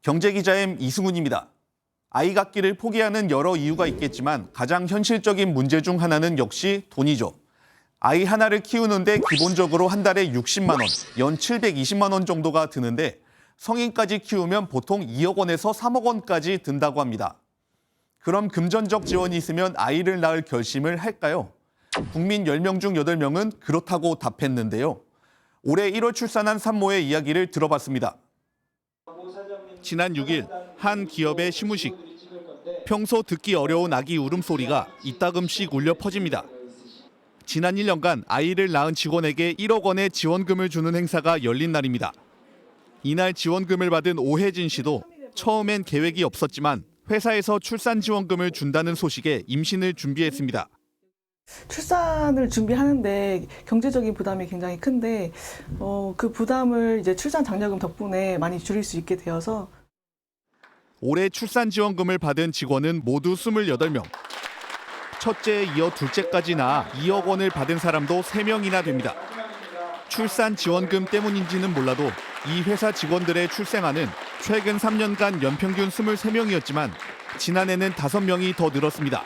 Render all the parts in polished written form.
경제기자의 이승훈입니다. 아이 갖기를 포기하는 여러 이유가 있겠지만 가장 현실적인 문제 중 하나는 역시 돈이죠. 아이 하나를 키우는데 기본적으로 한 달에 60만 원, 연 720만 원 정도가 드는데 성인까지 키우면 보통 2억 원에서 3억 원까지 든다고 합니다. 그럼 금전적 지원이 있으면 아이를 낳을 결심을 할까요? 국민 10명 중 8명은 그렇다고 답했는데요. 올해 1월 출산한 산모의 이야기를 들어봤습니다. 지난 6일 한 기업의 시무식. 평소 듣기 어려운 아기 울음소리가 이따금씩 울려 퍼집니다. 지난 1년간 아이를 낳은 직원에게 1억 원의 지원금을 주는 행사가 열린 날입니다. 이날 지원금을 받은 오혜진 씨도 처음엔 계획이 없었지만 회사에서 출산 지원금을 준다는 소식에 임신을 준비했습니다. 출산을 준비하는데 경제적인 부담이 굉장히 큰데 그 부담을 이제 출산 장려금 덕분에 많이 줄일 수 있게 되어서 올해 출산 지원금을 받은 직원은 모두 28명. 첫째에 이어 둘째까지 낳아 2억 원을 받은 사람도 3명이나 됩니다. 출산 지원금 때문인지는 몰라도 이 회사 직원들의 출생아는 최근 3년간 연평균 23명이었지만 지난해는 5명이 더 늘었습니다.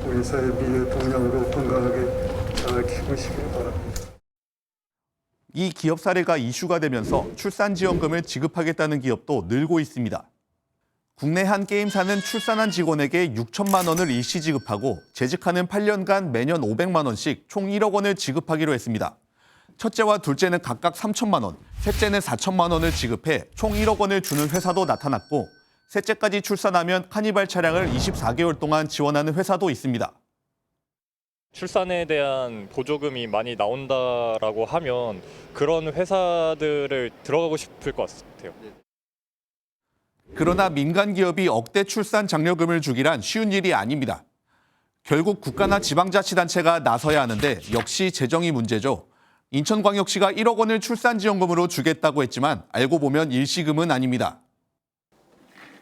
우리 사회 미래 동력으로 건강하게 잘 키우시길 바랍니다. 이 기업 사례가 이슈가 되면서 출산 지원금을 지급하겠다는 기업도 늘고 있습니다. 국내 한 게임사는 출산한 직원에게 6천만 원을 일시 지급하고 재직하는 8년간 매년 500만 원씩 총 1억 원을 지급하기로 했습니다. 첫째와 둘째는 각각 3천만 원, 셋째는 4천만 원을 지급해 총 1억 원을 주는 회사도 나타났고 셋째까지 출산하면 카니발 차량을 24개월 동안 지원하는 회사도 있습니다. 출산에 대한 보조금이 많이 나온다라고 하면 그런 회사들을 들어가고 싶을 것 같아요. 그러나 민간 기업이 억대 출산 장려금을 주기란 쉬운 일이 아닙니다. 결국 국가나 지방자치단체가 나서야 하는데 역시 재정이 문제죠. 인천광역시가 1억 원을 출산지원금으로 주겠다고 했지만 알고 보면 일시금은 아닙니다.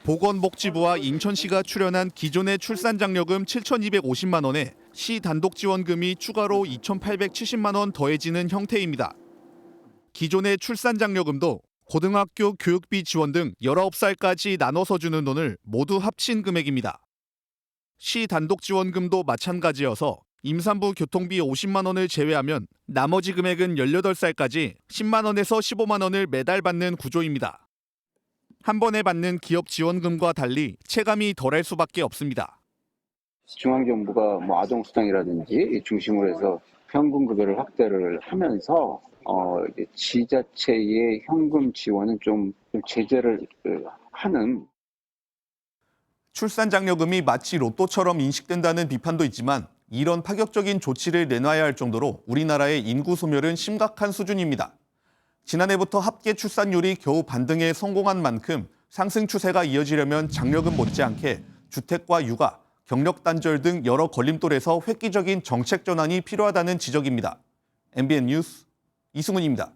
보건복지부와 인천시가 출연한 기존의 출산장려금 7,250만 원에 시 단독지원금이 추가로 2,870만 원 더해지는 형태입니다. 기존의 출산장려금도 고등학교 교육비 지원 등 19살까지 나눠서 주는 돈을 모두 합친 금액입니다. 시 단독지원금도 마찬가지여서 임산부 교통비 50만 원을 제외하면 나머지 금액은 18살까지 10만 원에서 15만 원을 매달 받는 구조입니다. 한 번에 받는 기업 지원금과 달리 체감이 덜할 수밖에 없습니다. 중앙정부가 아동수당이라든지 중심으로 해서 현금급여를 확대를 하면서 이제 지자체의 현금 지원은 좀 제재를 하는. 출산장려금이 마치 로또처럼 인식된다는 비판도 있지만 이런 파격적인 조치를 내놔야 할 정도로 우리나라의 인구 소멸은 심각한 수준입니다. 지난해부터 합계 출산율이 겨우 반등에 성공한 만큼 상승 추세가 이어지려면 장려금 못지않게 주택과 육아, 경력 단절 등 여러 걸림돌에서 획기적인 정책 전환이 필요하다는 지적입니다. MBN 뉴스 이승훈입니다.